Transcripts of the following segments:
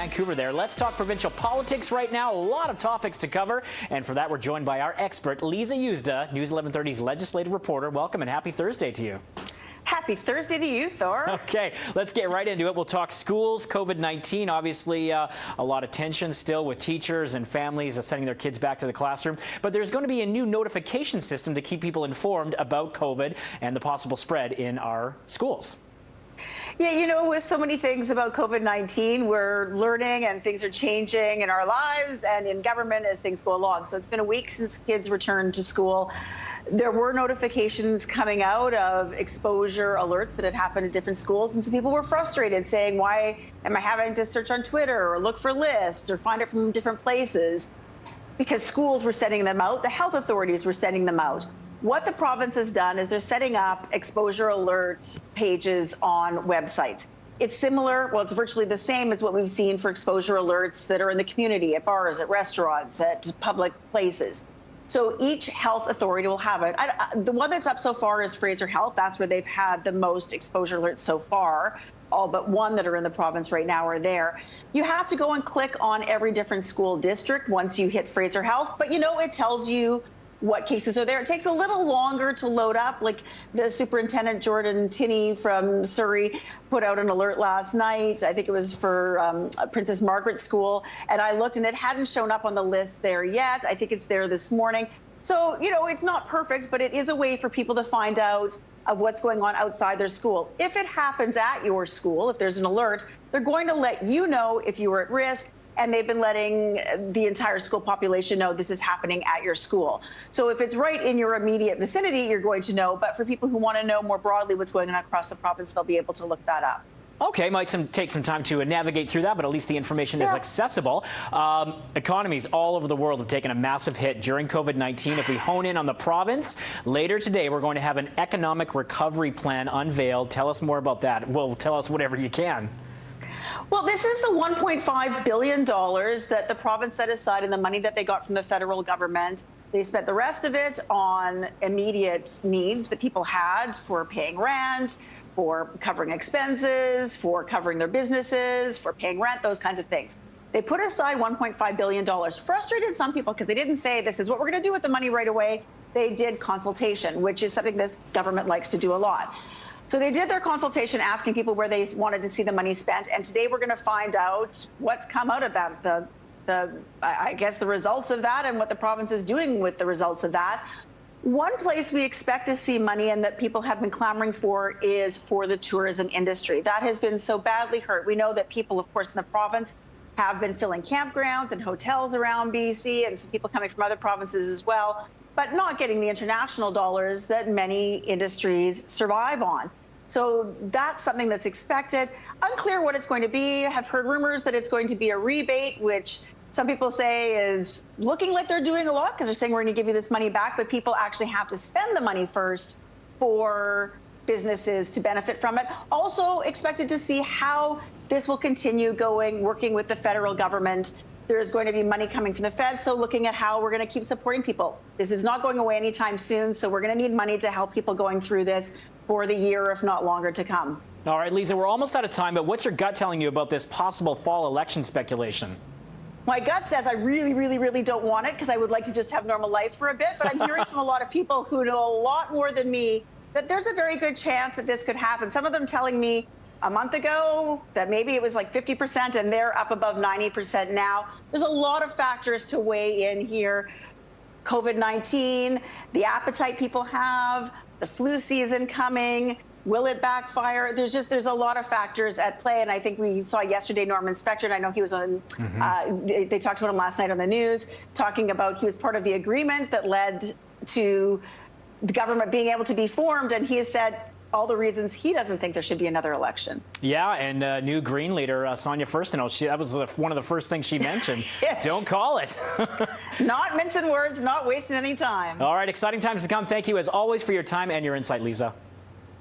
Vancouver there. Let's talk provincial politics right now. A lot of topics to cover. And for that, we're joined by our expert, Liza Yuzda, News 1130's legislative reporter. Welcome and happy Thursday to you. Happy Thursday to you, Thor. Okay, let's get right into it. We'll talk schools, COVID-19. Obviously, a lot of tension still with teachers and families sending their kids back to the classroom. But there's going to be a new notification system to keep people informed about COVID and the possible spread in our schools. Yeah, you know, with so many things about COVID-19, we're learning and things are changing in our lives and in government as things go along. So it's been a week since kids returned to school. There were notifications coming out of exposure alerts that had happened at different schools. And some people were frustrated saying, why am I having to search on Twitter or look for lists or find it from different places? Because schools were sending them out. The health authorities were sending them out. What the province has done is they're setting up exposure alert pages on websites. It's similar, well, it's virtually the same as what we've seen for exposure alerts that are in the community, at bars, at restaurants, at public places. So each health authority will have it. The one that's up so far is Fraser Health. That's where they've had the most exposure alerts so far. All but one that are in the province right now are there. You have to go and click on every different school district once you hit Fraser Health, but you know, it tells you what cases are there. It takes a little longer to load up. Like the superintendent, Jordan Tinney from Surrey, put out an alert last night. I think it was for Princess Margaret School. And I looked and it hadn't shown up on the list there yet. I think it's there this morning. So, you know, it's not perfect, but it is a way for people to find out of what's going on outside their school. If it happens at your school, if there's an alert, they're going to let you know if you were at risk. And they've been letting the entire school population know this is happening at your school. So if it's right in your immediate vicinity, you're going to know. But for people who want to know more broadly what's going on across the province, they'll be able to look that up. Okay, might take some time to navigate through that, but at least the information is accessible. Economies all over the world have taken a massive hit during COVID-19. If we hone in on the province, later today we're going to have an economic recovery plan unveiled. Tell us more about that. Well, tell us whatever you can. Well, this is the $1.5 billion that the province set aside and the money that they got from the federal government. They spent the rest of it on immediate needs that people had for paying rent, for covering expenses, for covering their businesses, for paying rent, those kinds of things. They put aside $1.5 billion. Frustrated some people because they didn't say this is what we're going to do with the money right away. They did consultation, which is something this government likes to do a lot. So they did their consultation asking people where they wanted to see the money spent. And today we're going to find out what's come out of that, I guess the results of that and what the province is doing with the results of that. One place we expect to see money and that people have been clamoring for is for the tourism industry. That has been so badly hurt. We know that people, of course, in the province have been filling campgrounds and hotels around BC and some people coming from other provinces as well, but not getting the international dollars that many industries survive on. So that's something that's expected. Unclear what it's going to be. I've heard rumors that it's going to be a rebate, which some people say is looking like they're doing a lot because they're saying we're going to give you this money back, but people actually have to spend the money first for businesses to benefit from it. Also expected to see how this will continue going, working with the federal government. There's going to be money coming from the Fed, so looking at how we're going to keep supporting people. This is not going away anytime soon, so we're going to need money to help people going through this for the year, if not longer, to come. All right, Liza, we're almost out of time, but what's your gut telling you about this possible fall election speculation? My gut says I really, really, really don't want it because I would like to just have normal life for a bit, but I'm hearing from a lot of people who know a lot more than me that there's a very good chance that this could happen. Some of them telling me a month ago that maybe it was like 50% and they're up above 90% now. There's a lot of factors to weigh in here. COVID-19, the appetite people have, the flu season coming, will it backfire? There's a lot of factors at play. And I think we saw yesterday Norman Spector, and I know he was on, they talked about him last night on the news, talking about he was part of the agreement that led to the government being able to be formed. And he has said all the reasons he doesn't think there should be another election. Yeah, and new Green leader, Sonia Furstenau, that was one of the first things she mentioned. Yes. Don't call it. Not mincing words, not wasting any time. All right, exciting times to come. Thank you, as always, for your time and your insight, Liza.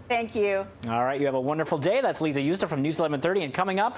Thank you. All right, you have a wonderful day. That's Liza Yuzda from News 1130. And coming up,